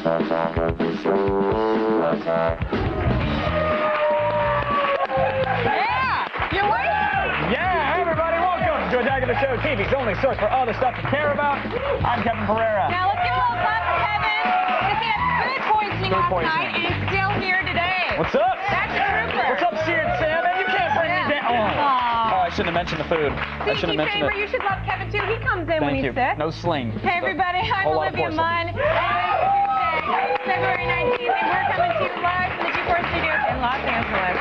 You're waiting! Yeah, hey everybody, welcome to Attack of the Show, TV's only source for all the stuff you care about. I'm Kevin Pereira. Now let's give a little clap for Kevin, because he had food poisoning last night and he's still here today. What's up? That's a trooper. What's up, Seared Salmon? You can't bring me down. Oh, I shouldn't have mentioned the food. I shouldn't have mentioned it. You should love Kevin too. He comes in when he's sick. No sling. Hey everybody, I'm Olivia Munn. February 19th, and we're coming to you live from the G4 Studios in Los Angeles.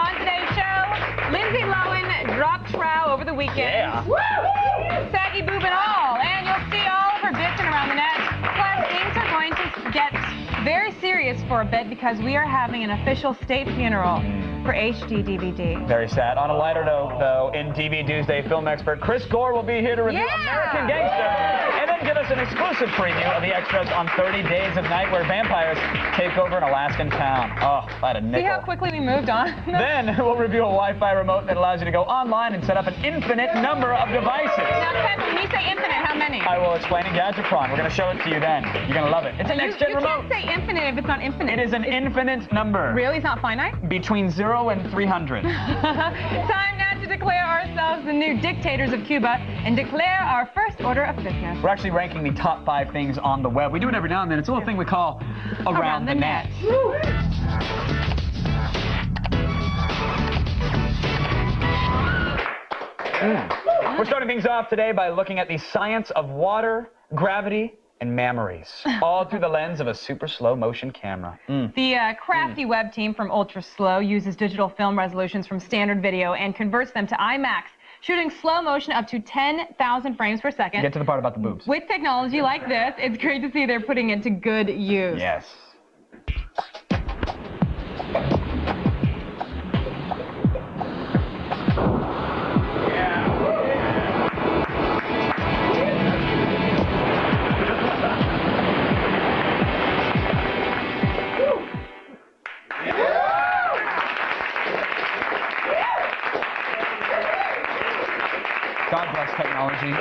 On today's show, Lindsay Lohan dropped trow over the weekend. Yeah. Saggy boob and all, and you'll see all of her bitching around the net. Plus, things are going to get very serious for a bit because we are having an official state funeral for HD DVD. Very sad. On a lighter note, though, in TV Doomsday film expert Chris Gore will be here to review American Gangster and then give us an exclusive preview of the extras on 30 Days of Night where vampires take over an Alaskan town. Oh, I had a nickel. See how quickly we moved on? Then we'll review a Wi-Fi remote that allows you to go online and set up an infinite number of devices. Now, Kevin, when you say infinite, how many? I will explain in Gadgetron. We're going to show it to you then. You're going to love it. It's a next-gen remote. You can't say infinite if it's not infinite. It is an infinite number. Really? It's not finite? Between 0 and 300. Time now to declare ourselves the new dictators of Cuba and declare our first order of business. We're actually ranking the top 5 things on the web. We do it every now and then. It's a little thing we call Around the Net. We're starting things off today by looking at the science of water, gravity, and mammaries, all through the lens of a super slow motion camera. The crafty web team from Ultra Slow uses digital film resolutions from standard video and converts them to IMAX, shooting slow motion up to 10,000 frames per second. Get to the part about the boobs. With technology like this, it's great to see they're putting it to good use. Yes. God bless technology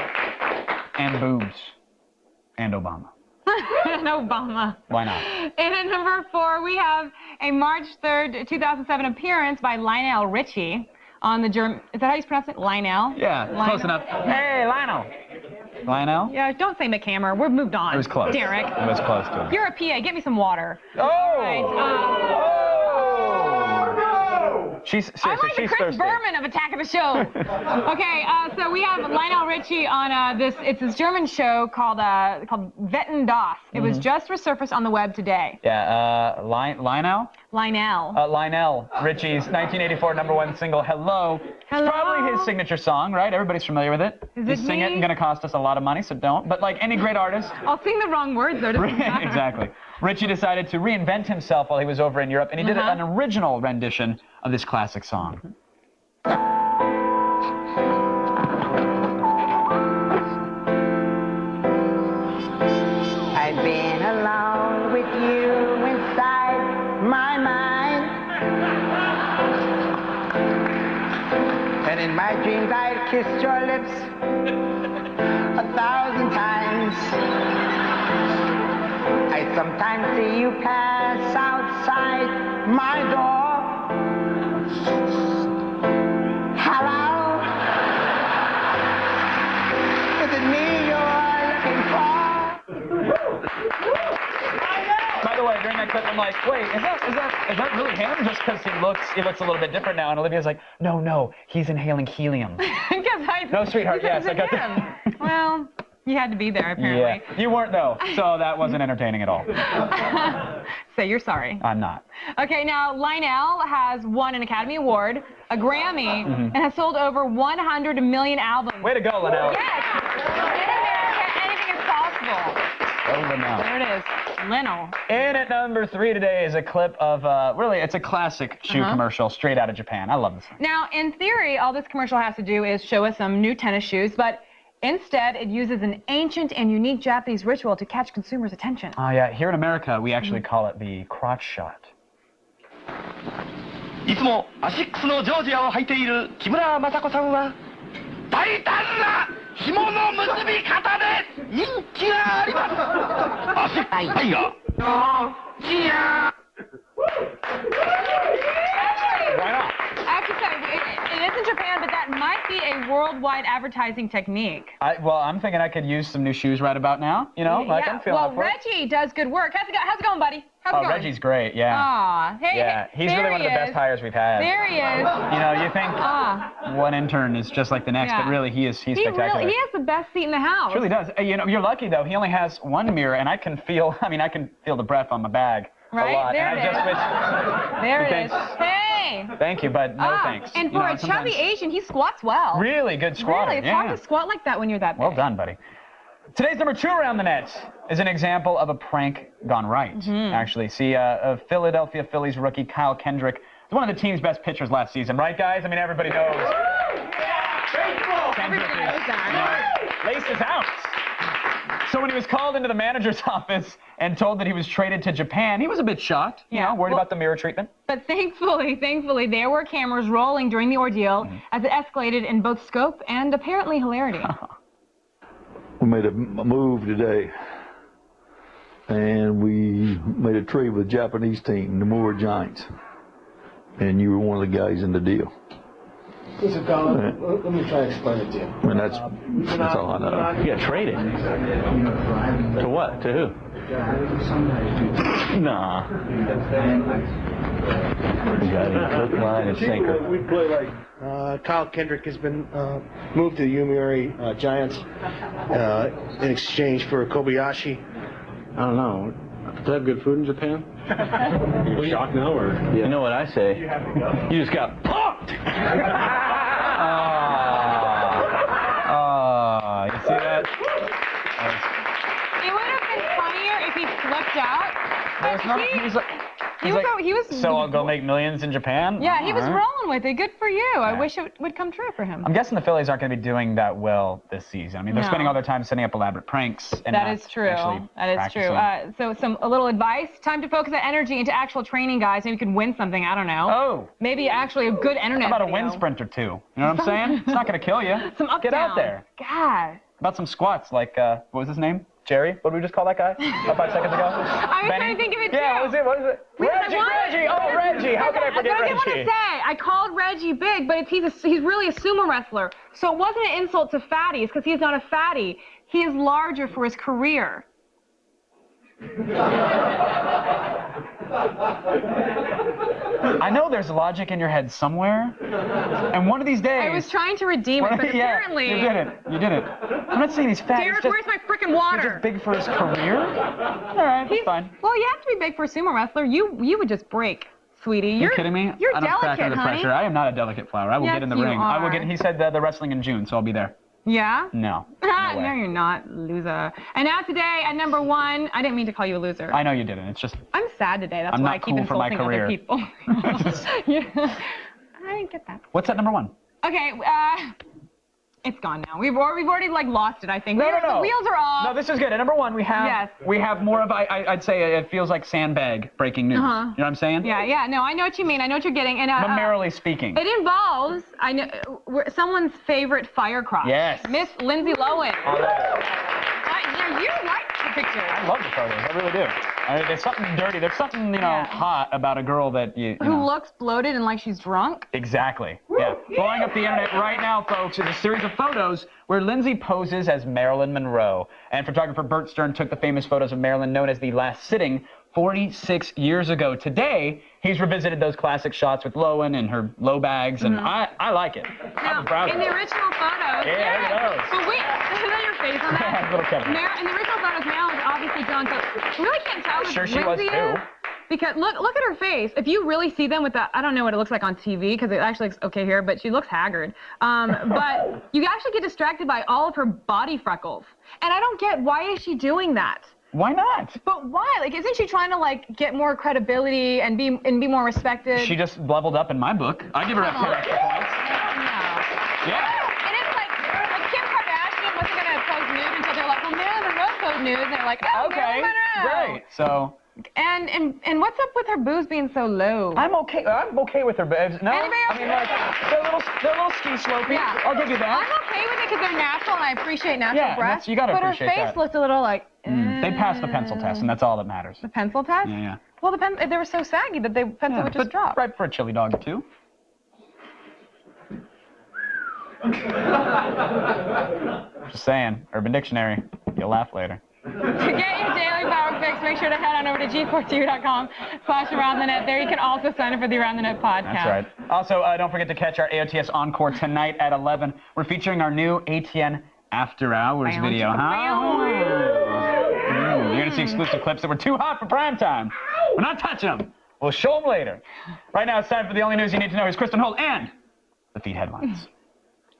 and boobs and Obama. And Obama. Why not? And at number 4, we have a March 3rd, 2007 appearance by Lionel Richie on the German. Is that how you pronounce it? Lionel? Yeah, close enough. Hey, Lionel. Lionel? Yeah, don't say McHammer. We're moved on. It was close. Derek. It was close to it. You're a PA. Get me some water. Oh! Right, She's seriously, I'm like the Chris thirsty. Berman of Attack of the Show. Okay, so we have Lionel Richie on it's this German show called Wetten Das. It was just resurfaced on the web today. Yeah, Lionel? Lionel Richie's 1984 #1 single, Hello. Hello. It's probably his signature song, right? Everybody's familiar with it. Is you it sing me? it, and gonna cost us a lot of money, so don't. But like any great artist. I'll sing the wrong words though. Exactly. Richie decided to reinvent himself while he was over in Europe, and he did an original rendition of this classic song. I've been alone with you inside my mind, and in my dreams I've kissed your lips 1,000 times. I sometimes see you pass outside my door. Hello? Is it me you're looking for? By the way, during that clip, I'm like, wait, is that really him? Just because he looks a little bit different now. And Olivia's like, no, he's inhaling helium. No, sweetheart, yes, I got that. Well, you had to be there apparently. Yeah, you weren't though, so that wasn't entertaining at all. Say you're sorry. I'm not. Okay, now Lionel has won an Academy Award, a Grammy, and has sold over 100 million albums. Way to go, Lionel. Yes. In America, anything is possible. Oh, Lionel. There it is. Lionel. And at number 3 today is a clip of, really, it's a classic shoe commercial straight out of Japan. I love this one. Now, in theory, all this commercial has to do is show us some new tennis shoes, but instead, it uses an ancient and unique Japanese ritual to catch consumers' attention. Oh, yeah. Here in America, we actually call it the crotch shot. いつもアシックスのジョージアを履いている木村雅子さんは大胆な紐の結び方で人気があります。アシックスタイガー Why not? Actually, it is in Japan, but that might be a worldwide advertising technique. Well, I'm thinking I could use some new shoes right about now. You know, like I'm feeling up for it. Reggie does good work. How's it going, buddy? How's it going? Reggie's great, yeah. Aw, hey, Yeah, he's there really one of the he best is. hires we've had. There he is. You know, you think one intern is just like the next, Yeah. but really he's spectacular. He has the best seat in the house. He really does. You know, you're lucky though. He only has one mirror, and I can feel the breath on my bag Right? a lot. There and it I just is. wish. There it Thanks. is. Hey! Thank you, but no thanks. And You for know, a chubby sometimes- Asian, he squats well. Really good squatter. Really, it's hard to squat like that when you're that big. Well done, buddy. Today's number 2 around the net is an example of a prank gone right, actually. See, Philadelphia Phillies rookie Kyle Kendrick is one of the team's best pitchers last season, right, guys? I mean, everybody knows. Everybody knows that. Laces out. So when he was called into the manager's office and told that he was traded to Japan, he was a bit shocked, you know, worried about the mirror treatment. But thankfully, there were cameras rolling during the ordeal as it escalated in both scope and apparently hilarity. We made a move today, and we made a trade with a Japanese team, the Nomura Giants, and you were one of the guys in the deal. Listen, Colin, let me try to explain it to you. And that's all I know. You got traded. To what? To who? Nah. You got it. Hook, line, and sinker. We play like Kyle Kendrick has been moved to the Yomiuri Giants in exchange for Kobayashi. I don't know. Do they have good food in Japan? You shocked now, or? You know what I say? You just got punked! You see that? It would have been funnier if he flipped out. So I'll go make millions in Japan? Yeah, he was All right. rolling with it. Good for you. I wish it would come true for him. I'm guessing the Phillies aren't going to be doing that well this season. I mean, they're spending all their time setting up elaborate pranks. And That not is true. actually That is true. practicing. So a little advice. Time to focus that energy into actual training, guys. Maybe you can win something. I don't know. Oh. Maybe actually a good internet How about a video. wind sprint or two? You know what I'm saying? It's not going to kill you. Some up Get out down. there. God. About some squats, like, what was his name? Jerry? What did we just call that guy? About 5 seconds ago? I was trying to think of it, Yeah, too. what was it? Reggie! Oh, Reggie! How could I forget But I didn't want to Reggie? say. I called Reggie big, but he's really a sumo wrestler. So it wasn't an insult to fatties, because he's not a fatty. He is larger for his career. I know there's logic in your head somewhere, and one of these days... I was trying to redeem it, but apparently... You didn't. I'm not saying he's fat. Derek, he's where's my freaking He's water? just big for his career? All right, that's fine. Well, you have to be big for a sumo wrestler. You would just break, sweetie. Are you kidding me? You're I don't crack delicate, under honey. pressure. I am not a delicate flower. I will Yes, get in the you ring. I will are. get. He said the wrestling in June, so I'll be there. Yeah? No. No, way. you're not, loser. And now today, at number 1, I didn't mean to call you a loser. I know you didn't. It's just I'm sad today. That's I'm why not I keep cool for my insulting other career. people. Yeah. I didn't get that. what's at number 1? Okay, it's gone now. We've already like lost it, I think. No. The wheels are off. No, this is good. At number 1, we have more of I'd say it feels like sandbag breaking news. You know what I'm saying? Yeah. No, I know what you mean. I know what you're getting. And Primarily speaking. it involves someone's favorite firecross. Yes. Miss Lindsay Lohan. I love it. You like the picture. I love the photos. I really do. There's something dirty. There's something hot about a girl that you Who know. looks bloated and like she's drunk. Exactly. Yeah. Blowing up the internet right now, folks, is a series of photos where Lindsay poses as Marilyn Monroe. And photographer Bert Stern took the famous photos of Marilyn known as The Last Sitting 46 years ago. Today, he's revisited those classic shots with Lohan and her low bags, and I like it. I'm proud of in it. the original photos. Yeah, look at those. But wait, is that your face on that? Little Kevin. In the original photos, Marilyn was obviously drunk, so we really can't tell Sure if she was, Lindsay too. is. Because look at her face. If you really see them with the, I don't know what it looks like on TV because it actually looks okay here, but she looks haggard. But you actually get distracted by all of her body freckles. And I don't get, why is she doing that? Why not? But why? Like, isn't she trying to like get more credibility and be more respected? She just leveled up in my book. I give her a 10 extra points. No. Yeah. And it's like Kim Kardashian wasn't gonna pose nude until they're like, well, Marilyn Monroe posed nude, and they're like, oh, Okay. Marilyn Monroe. Great. So And what's up with her boobs being so low? I'm okay with her boobs. No, Anybody else? I mean, like, they're a little ski slopey. Yeah. I'll give you that. I'm okay with it because they're natural and I appreciate natural breasts. You gotta appreciate But her face looked a little like. They passed the pencil test, and that's all that matters. The pencil test? Yeah. Well, they were so saggy that the pencil would just drop. Right for a chili dog too. Just saying. Urban Dictionary. You'll laugh later. To get your daily power fix, make sure to head on over to g4tv.com/AroundTheNet. There you can also sign up for the Around the Net podcast. That's right. Also, don't forget to catch our AOTS Encore tonight at 11. We're featuring our new ATN After Hours video. You're going to see exclusive clips that were too hot for prime time. We're not touching them. We'll show them later. Right now, it's time for the only news you need to know. Here's Kristen Holt and the feed headlines.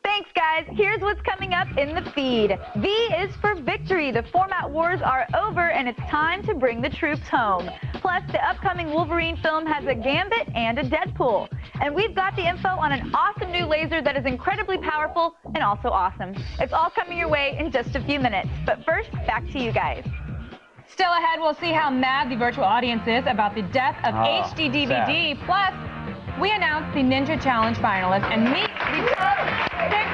Thanks, guys. Here's what's coming up in the feed. V is for victory. The format wars are over, and it's time to bring the troops home. Plus, the upcoming Wolverine film has a Gambit and a Deadpool. And we've got the info on an awesome new laser that is incredibly powerful and also awesome. It's all coming your way in just a few minutes. But first, back to you guys. Still ahead, we'll see how mad the virtual audience is about the death of HD DVD. Plus, we announced the Ninja Challenge finalists and meet the top 6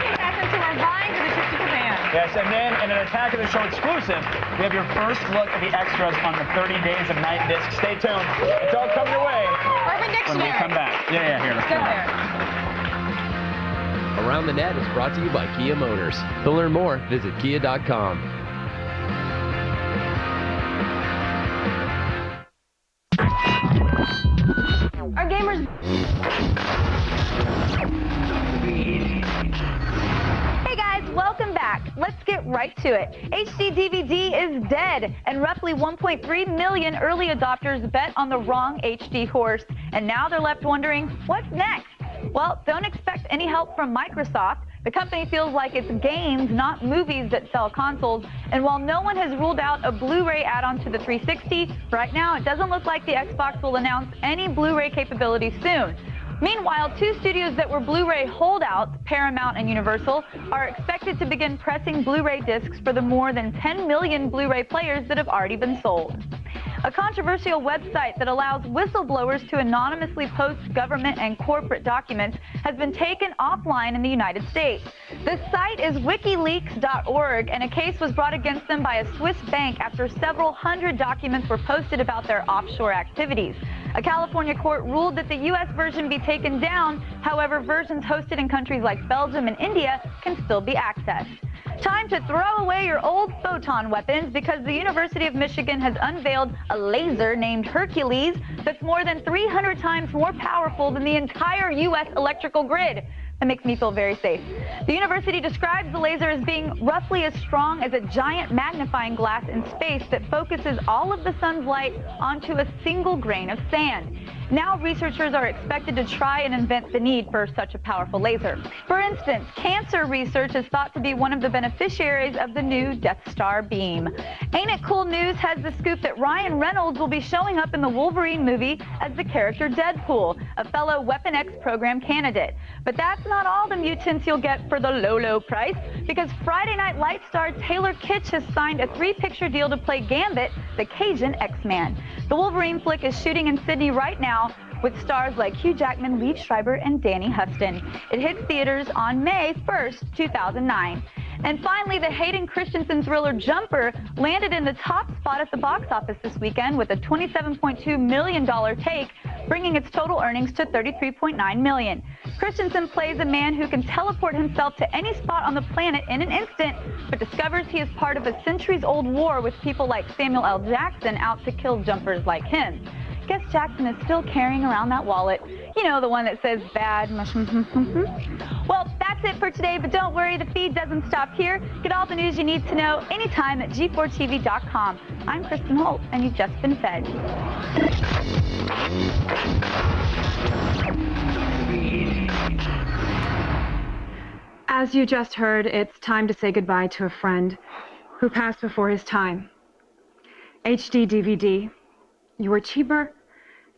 contestants who are vying for the trip to Japan. Yes, and then in an Attack of the Show exclusive, we have your first look at the extras on the 30 Days of Night disc. Stay tuned. It's all coming your way Urban Dictionary. when we come back. Yeah, here, let's Go go. there. Around the Net is brought to you by Kia Motors. To learn more, visit kia.com. Our gamers... Hey guys, welcome back. Let's get right to it. HD DVD is dead, and roughly 1.3 million early adopters bet on the wrong HD horse. And now they're left wondering, what's next? Well, don't expect any help from Microsoft. The company feels like it's games, not movies, that sell consoles. And while no one has ruled out a Blu-ray add-on to the 360, right now it doesn't look like the Xbox will announce any Blu-ray capability soon. Meanwhile, 2 studios that were Blu-ray holdouts, Paramount and Universal, are expected to begin pressing Blu-ray discs for the more than 10 million Blu-ray players that have already been sold. A controversial website that allows whistleblowers to anonymously post government and corporate documents has been taken offline in the United States. The site is wikileaks.org, and a case was brought against them by a Swiss bank after several hundred documents were posted about their offshore activities. A California court ruled that the U.S. version be taken down. However, versions hosted in countries like Belgium and India can still be accessed. Time to throw away your old photon weapons because the University of Michigan has unveiled a laser named Hercules that's more than 300 times more powerful than the entire U.S. electrical grid. That makes me feel very safe. The university describes the laser as being roughly as strong as a giant magnifying glass in space that focuses all of the sun's light onto a single grain of sand. Now researchers are expected to try and invent the need for such a powerful laser. For instance, cancer research is thought to be one of the beneficiaries of the new Death Star beam. Ain't It Cool News has the scoop that Ryan Reynolds will be showing up in the Wolverine movie as the character Deadpool, a fellow Weapon X program candidate. But that's not all the mutants you'll get for the low price, because Friday Night Lights star Taylor Kitsch has signed a 3-picture deal to play Gambit, the Cajun X-Man. The Wolverine flick is shooting in Sydney right now with stars like Hugh Jackman, Liev Schreiber, and Danny Huston. It hits theaters on May 1st, 2009. And finally, the Hayden Christensen thriller Jumper landed in the top spot at the box office this weekend with a $27.2 million take, bringing its total earnings to $33.9 million. Christensen plays a man who can teleport himself to any spot on the planet in an instant, but discovers he is part of a centuries-old war with people like Samuel L. Jackson out to kill jumpers like him. Guess Jackson is still carrying around that wallet. You know, the one that says bad. Well, that's it for today, but don't worry, the feed doesn't stop here. Get all the news you need to know anytime at g4tv.com. I'm Kristen Holt, and you've just been fed. As you just heard, it's time to say goodbye to a friend who passed before his time. HD DVD. You were cheaper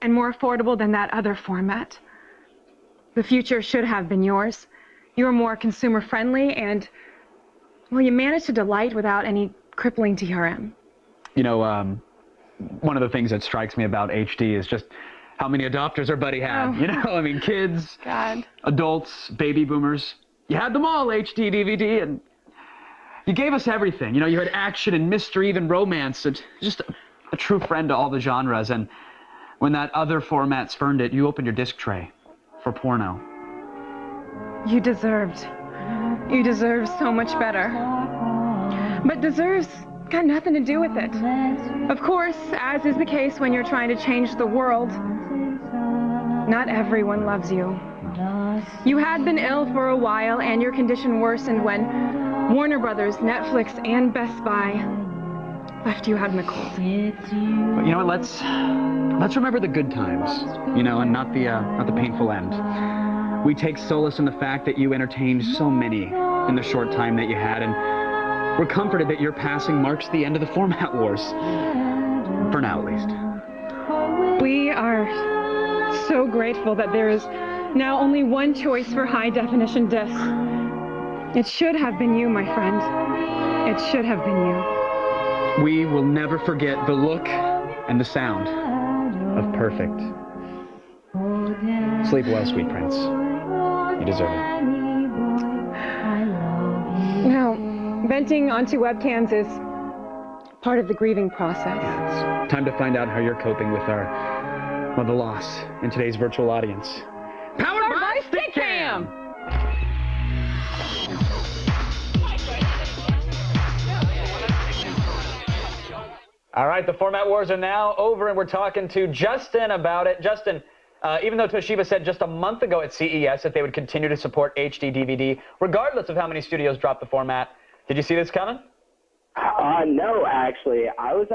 and more affordable than that other format. The future should have been yours. You were more consumer-friendly and, well, you managed to delight without any crippling DRM. You know, one of the things that strikes me about HD is just how many adopters our buddy had. You know, I mean, kids, adults, baby boomers. You had them all, HD, DVD, and you gave us everything. You know, you had action and mystery, even romance, and just a true friend to all the genres. And when that other format spurned it, you opened your disc tray for porno. You deserved so much better. But deserves got nothing to do with it. Of course, as is the case when you're trying to change the world, not everyone loves you. You had been ill for a while, and your condition worsened when Warner Brothers, Netflix, and Best Buy left you out in the cold. But you know what? Let's remember the good times, you know, and not the painful end. We take solace in the fact that you entertained so many in the short time that you had, and we're comforted that your passing marks the end of the format wars. For now, at least. We are so grateful that there is now only one choice for high-definition discs. It should have been you, my friend. It should have been you. We will never forget the look and the sound of perfect. Sleep well, sweet prince. You deserve it. Now, venting onto webcams is part of the grieving process. Yeah, it's time to find out how you're coping with the loss in today's virtual audience. Powered by Stickcam! All right, the format wars are now over, and we're talking to Justin about it. Justin, even though Toshiba said just a month ago at CES that they would continue to support HD DVD, regardless of how many studios drop the format, did you see this coming? No, actually. I was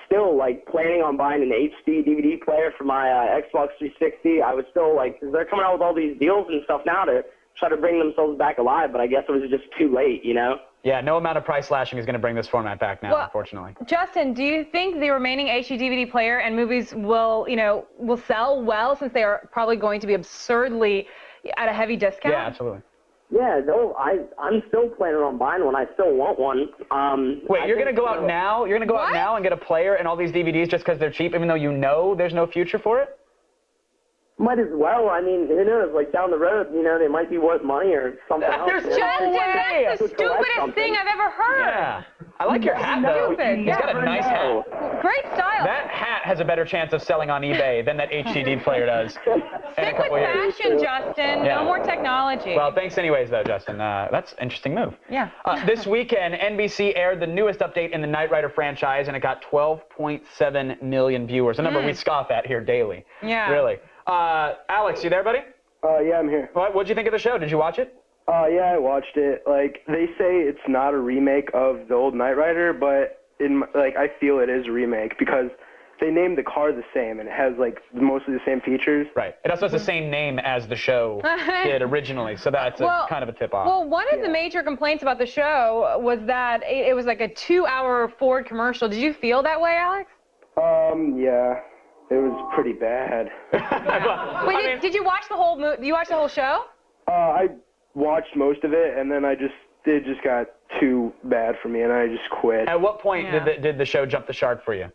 still, like, planning on buying an HD DVD player for my Xbox 360. I was still, like, because they're coming out with all these deals and stuff now to try to bring themselves back alive, but I guess it was just too late, you know? Yeah, no amount of price slashing is going to bring this format back now, unfortunately. Justin, do you think the remaining HD DVD player and movies will sell well, since they are probably going to be absurdly at a heavy discount? Yeah, absolutely. Yeah, no, I'm still planning on buying one. I still want one. Wait, you're going to go out now? You're going to go out now and get a player and all these DVDs just because they're cheap, even though you know there's no future for it? Might as well. I mean, who knows? Like, down the road, you know, they might be worth money or something else. That's the stupidest thing I've ever heard. Yeah. I like your hat, though. He's got a nice hat. Great style. That hat has a better chance of selling on eBay than that HDD player does. Stick with fashion, Justin. Yeah. No more technology. Well, thanks anyways, though, Justin. That's an interesting move. Yeah. This weekend, NBC aired the newest update in the Knight Rider franchise, and it got 12.7 million viewers, a number we scoff at here daily. Yeah. Really. Alex, you there, buddy? Yeah, I'm here. What'd you think of the show? Did you watch it? Yeah, I watched it. Like, they say it's not a remake of the old Knight Rider, but I feel it is a remake because they named the car the same and it has like mostly the same features. Right. It also has the same name as the show did originally, so that's kind of a tip-off. Well, one of the major complaints about the show was that it was like a 2-hour Ford commercial. Did you feel that way, Alex? Yeah. It was pretty bad. Wait, did you watch the whole you watch the whole show? I watched most of it, and then it just got too bad for me, and I just quit. At what point did the show jump the shark for you?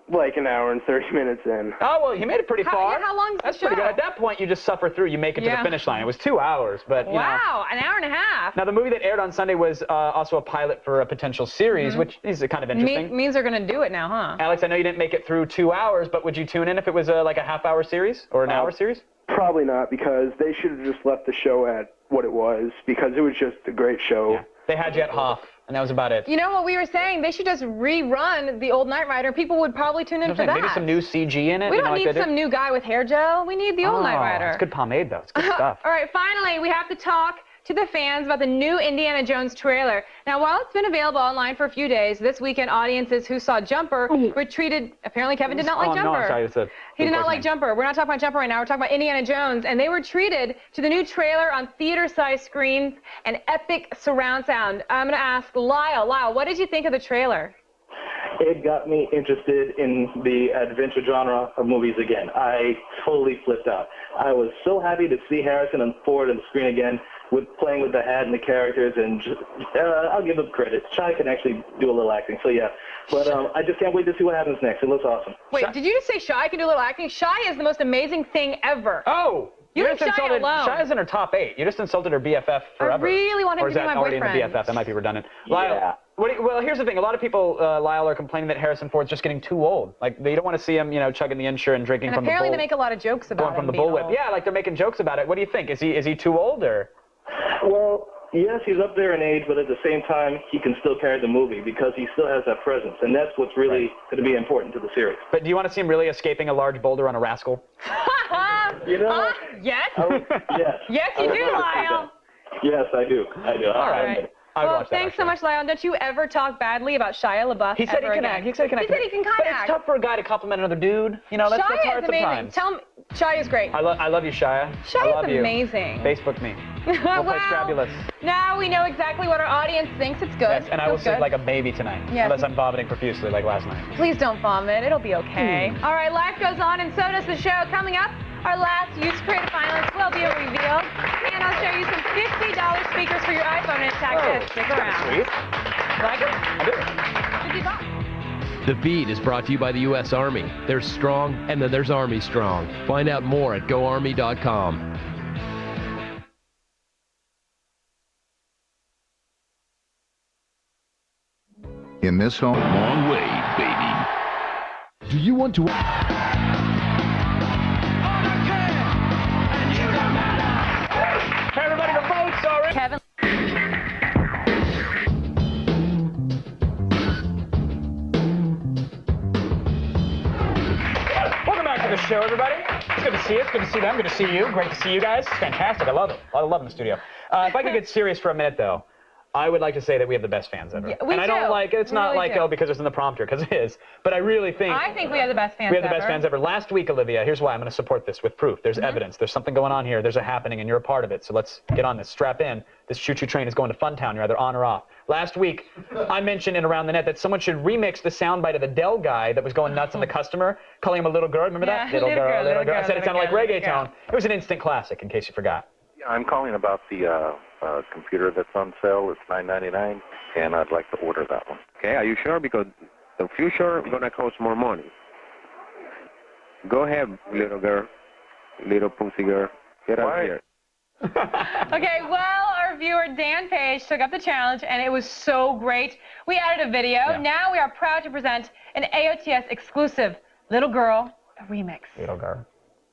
Like an hour and 30 minutes in. Oh, well, you made it pretty far. How long is That's the show? pretty good. At that point, you just suffer through. You make it to the finish line. It was 2 hours, but, you know. Wow, an hour and a half. Now, the movie that aired on Sunday was also a pilot for a potential series, which is kind of interesting. Means they're going to do it now, huh? Alex, I know you didn't make it through 2 hours, but would you tune in if it was like a half-hour series or an hour series? Probably not, because they should have just left the show at what it was, because it was just a great show. Yeah. They had you at Hoff, and that was about it. You know what we were saying? They should just rerun the old Knight Rider. People would probably tune in for that. Maybe some new CG in it. We don't need some new guy with hair gel. We need the old Knight Rider. It's good pomade, though. It's good stuff. All right, finally, we have to talk to the fans about the new Indiana Jones trailer. Now, while it's been available online for a few days, this weekend audiences who saw Jumper were treated. Apparently, Kevin did not like Jumper. No, I'm sorry, he did not like Jumper. We're not talking about Jumper right now. We're talking about Indiana Jones, and they were treated to the new trailer on theater-sized screens and epic surround sound. I'm going to ask Lyle. Lyle, what did you think of the trailer? It got me interested in the adventure genre of movies again. I totally flipped out. I was so happy to see Harrison and Ford on the screen again, playing with the hat and the characters, and I'll give them credit. Chai can actually do a little acting. So yeah, But I just can't wait to see what happens next. It looks awesome. Wait, did you just say Shy can do a little acting? Shy is the most amazing thing ever. Oh! You just leave Shy insulted. alone. Shy's in her top 8. You just insulted her BFF forever. I really want him or is to be that my already boyfriend. in the BFF? That might be redundant. Lyle, well, here's the thing. A lot of people, Lyle, are complaining that Harrison Ford's just getting too old. Like, they don't want to see him, you know, chugging the Ensure and drinking from the bull. Apparently they make a lot of jokes about from him the being bullwhip. old. Yeah, like they're making jokes about it. What do you think? Is he too old or? Well, yes, he's up there in age, but at the same time, he can still carry the movie because he still has that presence, and that's what's really going to be important to the series. But do you want to see him really escaping a large boulder on a rascal? You know? Yes? Yes. Yes, you do, Lyle. Yes, I do. All right. Well, thanks so much, Lyle. Don't you ever talk badly about Shia LaBeouf He said he can again. act. He said he can act. He said he can kind but of act. it's tough for a guy to compliment another dude. You know, that's Shia hard is amazing. sometimes. Tell him, Shia is great. I love you, Shia. I love Shia is you. amazing. Facebook me. We'll play Scrabulous. Now we know exactly what our audience thinks. It's good. Yes, and I will sleep like a baby tonight. Yeah. Unless I'm vomiting profusely like last night. Please don't vomit. It'll be okay. All right, life goes on, and so does the show. Coming up, our last Youth Creative finalists will be revealed, and I'll show you some $50 speakers for your iPhone and tag test. Stick around. Sweet. Like it? I do. Should be fun. The Beat is brought to you by the U.S. Army. There's strong, and then there's Army strong. Find out more at goarmy.com. In this home, long way, baby. Do you want to? Hey, everybody, the vote's already. Kevin. Welcome back to the show, everybody. It's good to see you. It's good to see them. Good to see you. Great to see you guys. It's fantastic. I love it. I love in the studio. If I could get serious for a minute, though, I would like to say that we have the best fans ever. Yeah, we and I don't do. like it's We not really like do. oh because it's in the prompter, because it is. But I really think I think we have the best fans we have the ever. best fans ever. Last week, Olivia, here's why I'm going to support this with proof. There's evidence. There's something going on here. There's a happening, and you're a part of it. So let's get on this. Strap in. This choo-choo train is going to Funtown. You're either on or off. Last week, I mentioned in Around the Net that someone should remix the soundbite of the Dell guy that was going nuts on the customer, calling him a little girl. Remember that? Little girl, little girl. I said it sounded like reggae girl. tone. It was an instant classic, in case you forgot. Yeah, I'm calling about the computer that's on sale. It's $9.99, and I'd like to order that one. Okay, are you sure? Because the future is gonna cost more money. Go ahead, little girl, little pussy girl. Get out here. Okay, well, our viewer Dan Page took up the challenge, and it was so great. We added a video. Yeah. Now we are proud to present an AOTS exclusive Little Girl remix. Little girl.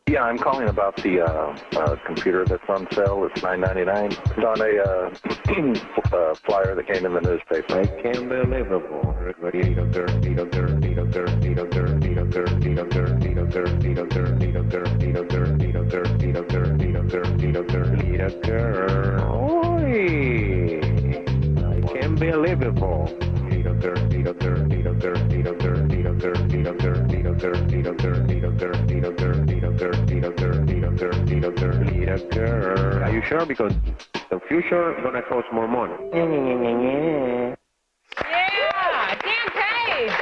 Yeah, I'm calling about the computer that's on sale. It's $9.99. It's on a flyer that came in the newspaper. I can't believe it. Little girl, little girl, little girl, little girl, little girl, little girl, little girl, little girl, little girl, little girl, little girl, little girl, little girl, little girl, little girl. Oi! I can't believe it. Little girl, little girl, little girl, little girl, little girl, little girl, little girl, little girl, little girl, little girl, little girl, little girl, little girl, little girl, little girl. Are you sure? Because the future is gonna cost more money. Yeah, Dan Page.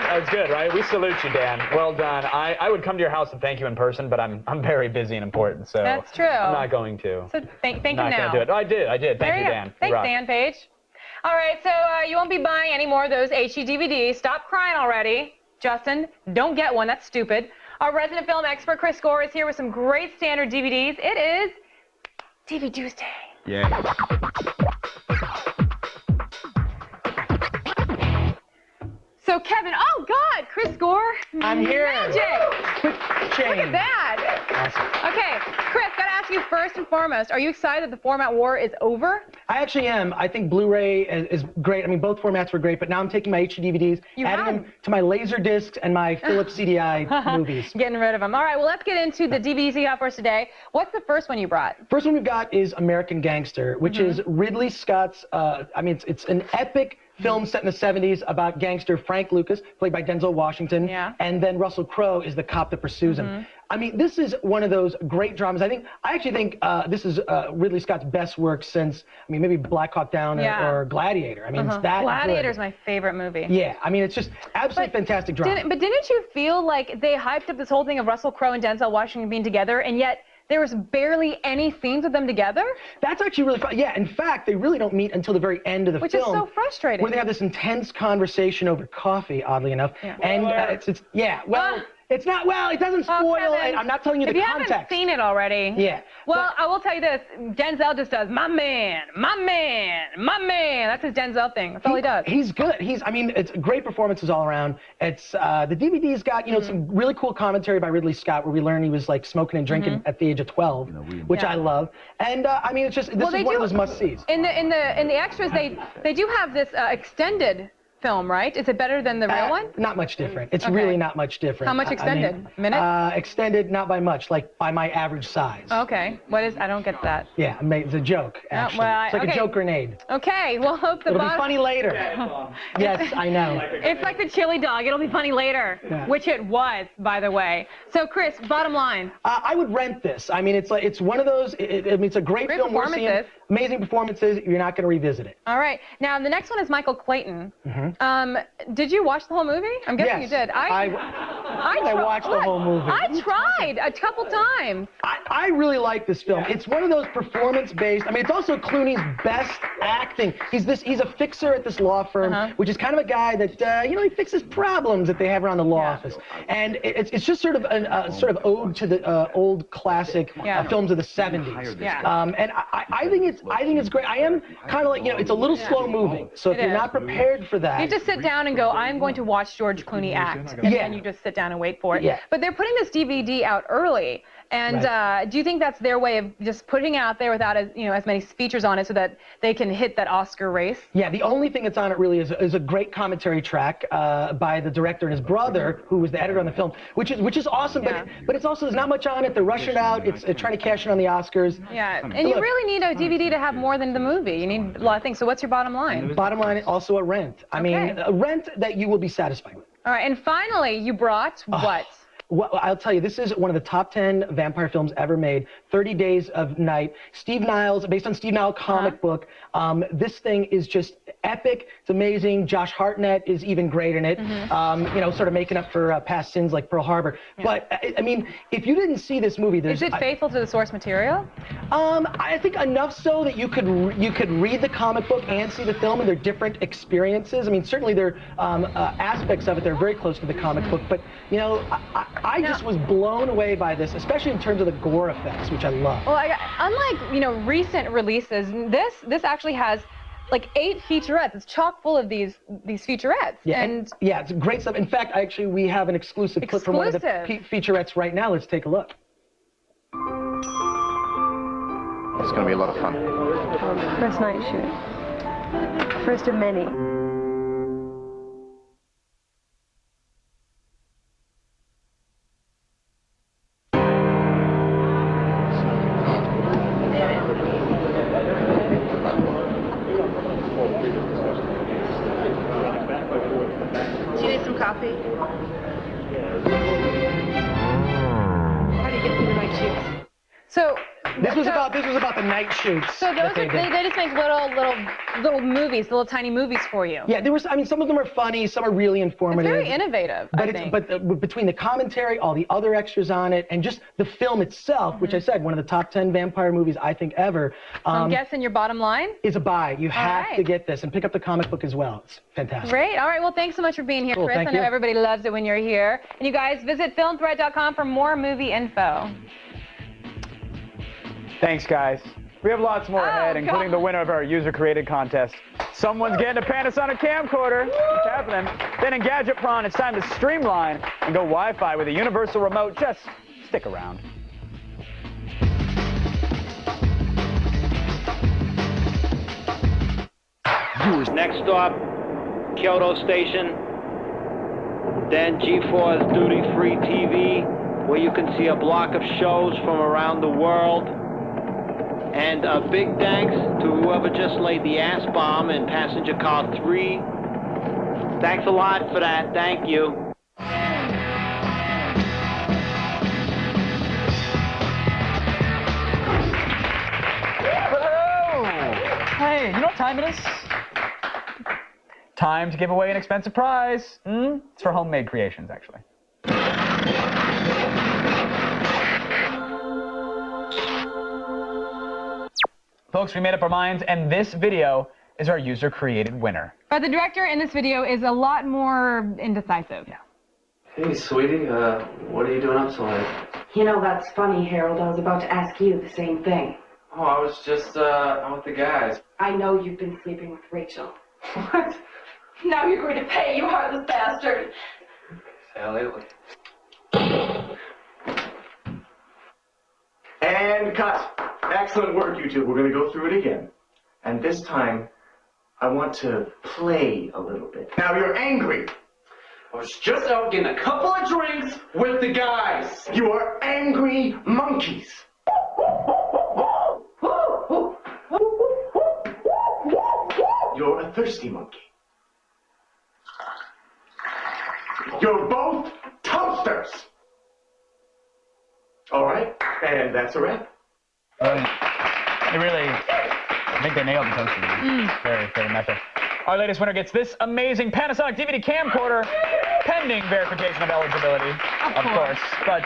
That was good, right? We salute you, Dan. Well done. I would come to your house and thank you in person, but I'm very busy and important, so That's true. I'm not going to. So thank you Not now. gonna do it. Oh, I did. Thank you, go. Dan. You Thanks, rock. Dan Page. All right, so you won't be buying any more of those HD DVDs. Stop crying already. Justin, don't get one. That's stupid. Our resident film expert, Chris Gore, is here with some great standard DVDs. It is TV Tuesday. Yeah. So, Kevin, oh, God, Chris Gore. I'm here. Magic. Look at that. Awesome. Okay, Chris, got to ask you first and foremost, are you excited that the format war is over? I actually am. I think Blu-ray is great. I mean, both formats were great, but now I'm taking my HD DVDs, adding them to my laser discs and my Philips CDI movies. Getting rid of them. All right, well, let's get into the DVDs you got for us today. What's the first one you brought? First one we've got is American Gangster, which is Ridley Scott's, I mean, it's an epic film set in the 70s about gangster Frank Lucas, played by Denzel Washington, and then Russell Crowe is the cop that pursues him. I mean, this is one of those great dramas. I actually think this is Ridley Scott's best work since, I mean, maybe Black Hawk Down or Gladiator. I mean, it's that Gladiator's good. my favorite movie. Yeah, I mean, it's just absolutely fantastic drama. But didn't you feel like they hyped up this whole thing of Russell Crowe and Denzel Washington being together, and yet there was barely any scenes with them together? That's actually really fun. Yeah, in fact, they really don't meet until the very end of the Which film. is so frustrating. Where they have this intense conversation over coffee, oddly enough. Yeah. And it's not, well, it doesn't spoil it. I'm not telling you the context. If you haven't seen it already. Yeah. Well, I will tell you this. Denzel just does, my man, my man, my man. That's his Denzel thing. That's all he does. He's good. I mean, it's great performances all around. It's, the DVD's got, you know, some really cool commentary by Ridley Scott where we learn he was like smoking and drinking at the age of 12, which I love. And, I mean, it's just, this is one of those must-sees. In the extras, they do have this extended film, right? Is it better than the real one? Not much different. It's really not much different. How much extended? I mean, Minute? Extended, not by much, like by my average size. Okay. What is? I don't get that. Yeah, it's a joke, actually. It's like a joke grenade. Okay, we'll hope the It'll be funny later. Yes, I know. It's like the chili dog. It'll be funny later, which it was, by the way. So, Chris, bottom line. I would rent this. I mean, it's one of those. I mean, it's a great film. Performances. Amazing performances. You're not going to revisit it. All right. Now, the next one is Michael Clayton. Did you watch the whole movie? I'm guessing you did. I watched the whole movie. I tried a couple times. I really like this film. It's one of those performance-based. I mean, it's also Clooney's best acting. He's a fixer at this law firm, which is kind of a guy that you know, he fixes problems that they have around the law office. And it's just sort of a sort of ode to the old classic films of the 70s. And I think it's great. I am kind of like, you know, it's a little slow moving. So if you're not prepared for that, you just sit down and go, I'm going to watch George Clooney act, and then you just sit down and wait for it. But they're putting this DVD out early, and do you think that's their way of just putting it out there without as many features on it, so that they can hit that Oscar race? Yeah, the only thing that's on it really is a great commentary track by the director and his brother, who was the editor on the film, which is awesome. But it's also, there's not much on it. They're rushing it out. It's trying to cash in on the Oscars. Yeah, and you really need a DVD to have more than the movie. You need a lot of things. So what's your bottom line? Bottom line, also a rent. I mean, a rent that you will be satisfied with. All right, and finally, you brought what? Well, I'll tell you, this is one of the top 10 vampire films ever made, 30 Days of Night. Steve Niles, based on Steve Niles' comic book. This thing is just epic. It's amazing. Josh Hartnett is even great in it, you know, sort of making up for past sins like Pearl Harbor. But, I mean, if you didn't see this movie, Is it faithful to the source material? I think enough so that you could read the comic book and see the film, and they're different experiences. I mean, certainly there are aspects of it that are very close to the comic book, but, you know, I just was blown away by this, especially in terms of the gore effects, which I love. Well, unlike, you know, recent releases, this actually has like 8 featurettes. It's chock full of these featurettes. Yeah, and it's great stuff. In fact, we have an exclusive clip from one of the featurettes right now. Let's take a look. It's going to be a lot of fun. First night shoot. First of many. Do you need some coffee? How do you get through the night shoots? So this was about the night shoots. So those they just make little movies, little tiny movies for you. Yeah, I mean, some of them are funny, some are really informative. It's very innovative, I think. But between the commentary, all the other extras on it, and just the film itself, which I said, one of the top 10 vampire movies I think ever. I'm guessing your bottom line is a buy. You have to get this and pick up the comic book as well. It's fantastic. Great. All right. Well, thanks so much for being here, Chris. I know everybody loves it when you're here. And you guys visit filmthread.com for more movie info. Thanks, guys. We have lots more ahead, including the winner of our user-created contest. Someone's getting a Panasonic camcorder. What's happening? Then in Gadget Prawn, it's time to streamline and go Wi-Fi with a universal remote. Just stick around. Next stop, Kyoto Station. Then G4's duty-free TV, where you can see a block of shows from around the world. And a big thanks to whoever just laid the ass bomb in passenger car 3. Thanks a lot for that. Thank you. Hello! Hey, you know what time it is? Time to give away an expensive prize. It's for homemade creations, actually. Folks, we made up our minds, and this video is our user-created winner. But the director in this video is a lot more indecisive. Yeah. Hey, sweetie, what are you doing up so late? You know, that's funny, Harold. I was about to ask you the same thing. Oh, I was just, out with the guys. I know you've been sleeping with Rachel. What? Now you're going to pay, you heartless bastard. Say lately. And cut. Excellent work, you two. We're going to go through it again. And this time, I want to play a little bit. Now you're angry. I was just out getting a couple of drinks with the guys. You are angry monkeys. You're a thirsty monkey. You're both toasters. All right, and that's a wrap. I think they nailed the toaster. Very, very method. Our latest winner gets this amazing Panasonic DVD camcorder, pending verification of eligibility, of course. But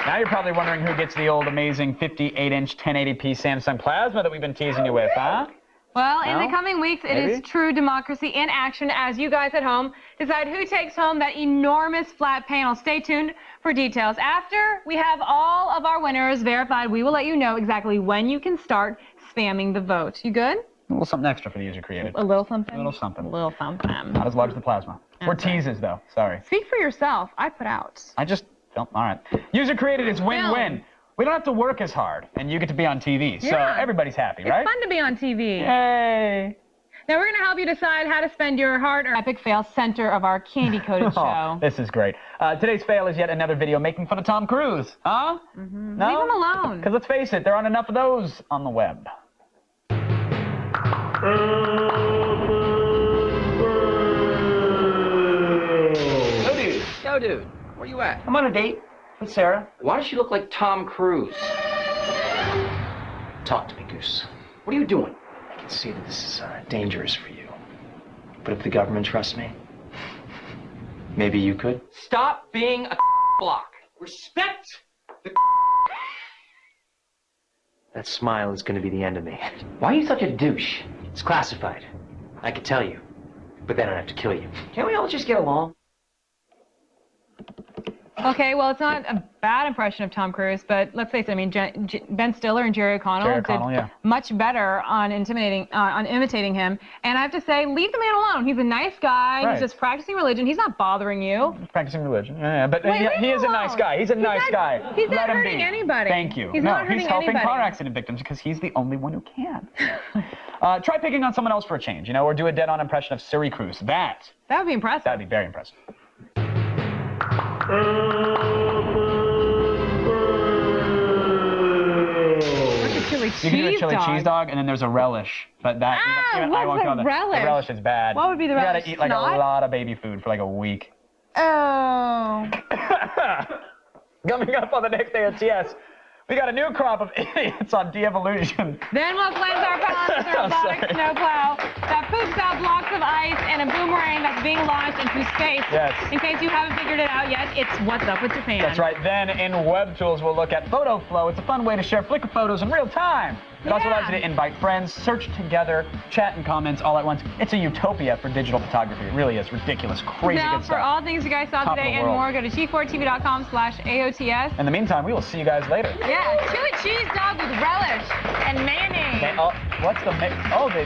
now you're probably wondering who gets the old amazing 58-inch 1080p Samsung Plasma that we've been teasing you with, huh? Well, in the coming weeks, it is true democracy in action as you guys at home decide who takes home that enormous flat panel. Stay tuned for details. After we have all of our winners verified, we will let you know exactly when you can start spamming the vote. You good? A little something extra for the user created. A little something? A little something. A little something. Not as large as the Plasma. We're teases, though. Sorry. Speak for yourself. I put out. I just don't. All right. User created is win-win. We don't have to work as hard, and you get to be on TV. So everybody's happy, right? It's fun to be on TV. Yay. Now we're going to help you decide how to spend your hard-earned epic fail center of our candy-coated show. This is great. Today's fail is yet another video making fun of Tom Cruise. Huh? No? Leave him alone. Because let's face it, there aren't enough of those on the web. Yo, dude. Where you at? I'm on a date with Sarah. Why does she look like Tom Cruise? Talk to me, Goose. What are you doing? I can see that this is dangerous for you. But if the government trusts me, maybe you could. Stop being a block. Respect the That smile is going to be the end of me. Why are you such a douche? It's classified. I could tell you. But then I'd have to kill you. Can't we all just get along? Okay, well, it's not a bad impression of Tom Cruise, but let's face it. I mean, Ben Stiller and Jerry O'Connell did much better on imitating him. And I have to say, leave the man alone. He's a nice guy. Right. He's just practicing religion. He's not bothering you. Practicing religion. Yeah, but he is a nice guy. He's a nice guy. He's not Let him hurting be. anybody. Thank you. He's not hurting he's helping anybody. car accident victims because he's the only one who can. Try picking on someone else for a change, or do a dead-on impression of Siri Cruz. That would be impressive. That would be very impressive. Chili you can do a chili cheese dog, and then there's a relish. But that even I won't go on. The relish is bad. What would be the relish? You gotta eat like a lot of baby food for like a week. Oh. Coming up on the next day of TS, we got a new crop of idiots on de-evolution. Then we'll cleanse our palates with a robotic snowplow that poops out blocks of ice and a boomerang that's being launched into space. Yes. In case you haven't figured it out yet, it's What's Up with Japan. That's right. Then in Web Tools, we'll look at Photo Flow. It's a fun way to share Flickr photos in real time. It also allows you to invite friends, search together, chat and comments all at once. It's a utopia for digital photography. It really is ridiculous, crazy now, good stuff. for all things you guys saw Top today of the and world. more, go to g4tv.com/AOTS. In the meantime, we will see you guys later. Yeah, chili cheese dog with relish and mayonnaise. Okay, what's the mix? Oh, they...